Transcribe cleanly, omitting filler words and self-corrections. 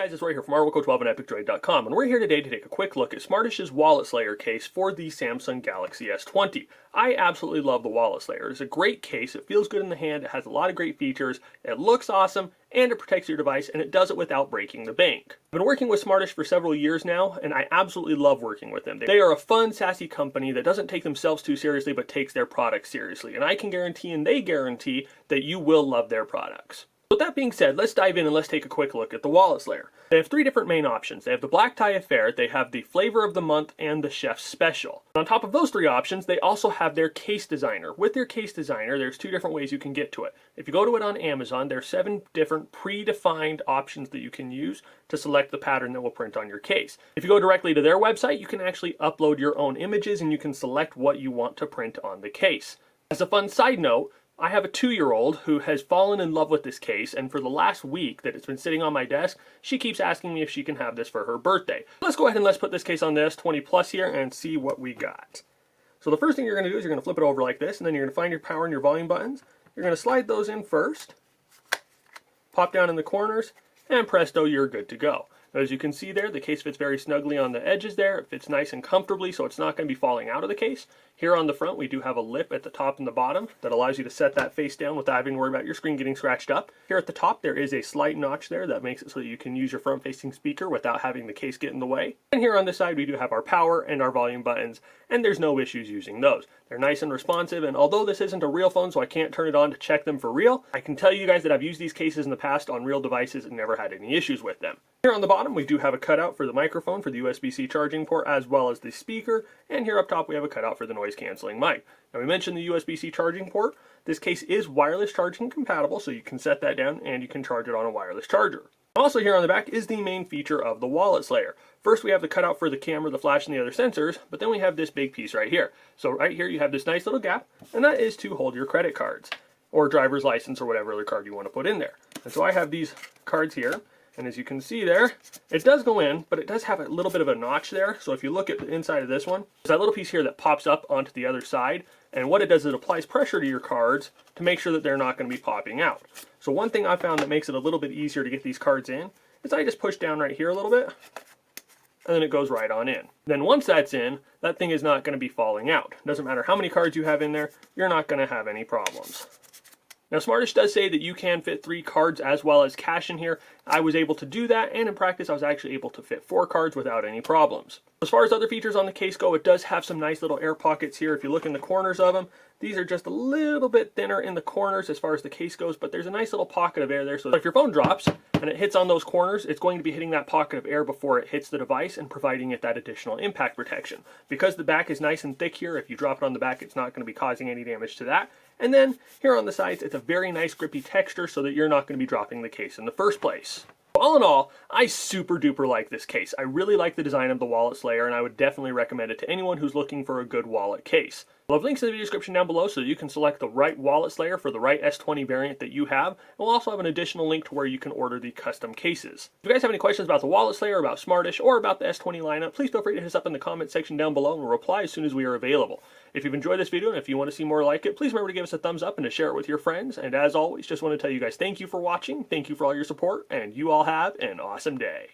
guys, it's Roy here from RWoco12 and EpicDroid.com, and we're here today to take a quick look at Smartish's Wallet Layer case for the Samsung Galaxy S20. I absolutely love the Wallet Layer. It's a great case, it feels good in the hand, it has a lot of great features, it looks awesome, and it protects your device, and it does it without breaking the bank. I've been working with Smartish for several years now, and I absolutely love working with them. They are a fun, sassy company that doesn't take themselves too seriously, but takes their products seriously, and I can guarantee, and they guarantee, that you will love their products. With that being said, let's dive in and let's take a quick look at the Wallace Layer. They have three different main options. They have the Black Tie Affair, they have the Flavor of the Month, and the Chef's Special. And on top of those three options, they also have their case designer. With their case designer, there's two different ways you can get to it. If you go to it on Amazon, there's 7 different predefined options that you can use to select the pattern that will print on your case. If you go directly to their website, you can actually upload your own images and you can select what you want to print on the case. As a fun side note, I have a 2-year-old who has fallen in love with this case, and for the last week that it's been sitting on my desk, she keeps asking me if she can have this for her birthday. Let's go ahead and let's put this case on the S20 Plus here and see what we got. So the first thing you're going to do is you're going to flip it over like this, and then you're going to find your power and your volume buttons. You're going to slide those in first, pop down in the corners, and presto, you're good to go. As you can see there, the case fits very snugly on the edges there. It fits nice and comfortably, so it's not going to be falling out of the case. Here on the front, we do have a lip at the top and the bottom that allows you to set that face down without having to worry about your screen getting scratched up. Here at the top, there is a slight notch there that makes it so that you can use your front-facing speaker without having the case get in the way. And here on this side, we do have our power and our volume buttons, and there's no issues using those. They're nice and responsive, and although this isn't a real phone, so I can't turn it on to check them for real, I can tell you guys that I've used these cases in the past on real devices and never had any issues with them. Here on the bottom, we do have a cutout for the microphone for the USB-C charging port, as well as the speaker, and here up top we have a cutout for the noise-canceling mic. Now we mentioned the USB-C charging port. This case is wireless charging compatible, so you can set that down and you can charge it on a wireless charger. Also here on the back is the main feature of the Wallet Layer. First we have the cutout for the camera, the flash, and the other sensors, but then we have this big piece right here. So right here you have this nice little gap, and that is to hold your credit cards, or driver's license, or whatever other card you want to put in there. And so I have these cards here, and as you can see there, it does go in, but it does have a little bit of a notch there. So if you look at the inside of this one, there's that little piece here that pops up onto the other side. And what it does is it applies pressure to your cards to make sure that they're not going to be popping out. So one thing I found that makes it a little bit easier to get these cards in is I just push down right here a little bit, and then it goes right on in. Then once that's in, that thing is not going to be falling out. Doesn't matter how many cards you have in there, you're not going to have any problems. Now Smartish does say that you can fit 3 cards as well as cash in here. I was able to do that, and in practice I was actually able to fit 4 cards without any problems. As far as other features on the case go, it does have some nice little air pockets here. If you look in the corners of them, these are just a little bit thinner in the corners as far as the case goes, but there's a nice little pocket of air there, so if your phone drops and it hits on those corners, it's going to be hitting that pocket of air before it hits the device and providing it that additional impact protection. Because the back is nice and thick here, if you drop it on the back, it's not going to be causing any damage to that. And then here on the sides, it's a very nice grippy texture so that you're not going to be dropping the case in the first place. All in all, I super duper like this case. I really like the design of the Wallet Layer, and I would definitely recommend it to anyone who's looking for a good wallet case. We'll have links in the video description down below so that you can select the right Wallet Layer for the right S20 variant that you have. And we'll also have an additional link to where you can order the custom cases. If you guys have any questions about the Wallet Layer, about Smartish, or about the S20 lineup, please feel free to hit us up in the comment section down below, and we'll reply as soon as we are available. If you've enjoyed this video and if you want to see more like it, please remember to give us a thumbs up and to share it with your friends. And as always, just want to tell you guys thank you for watching, thank you for all your support, and you all have an awesome day.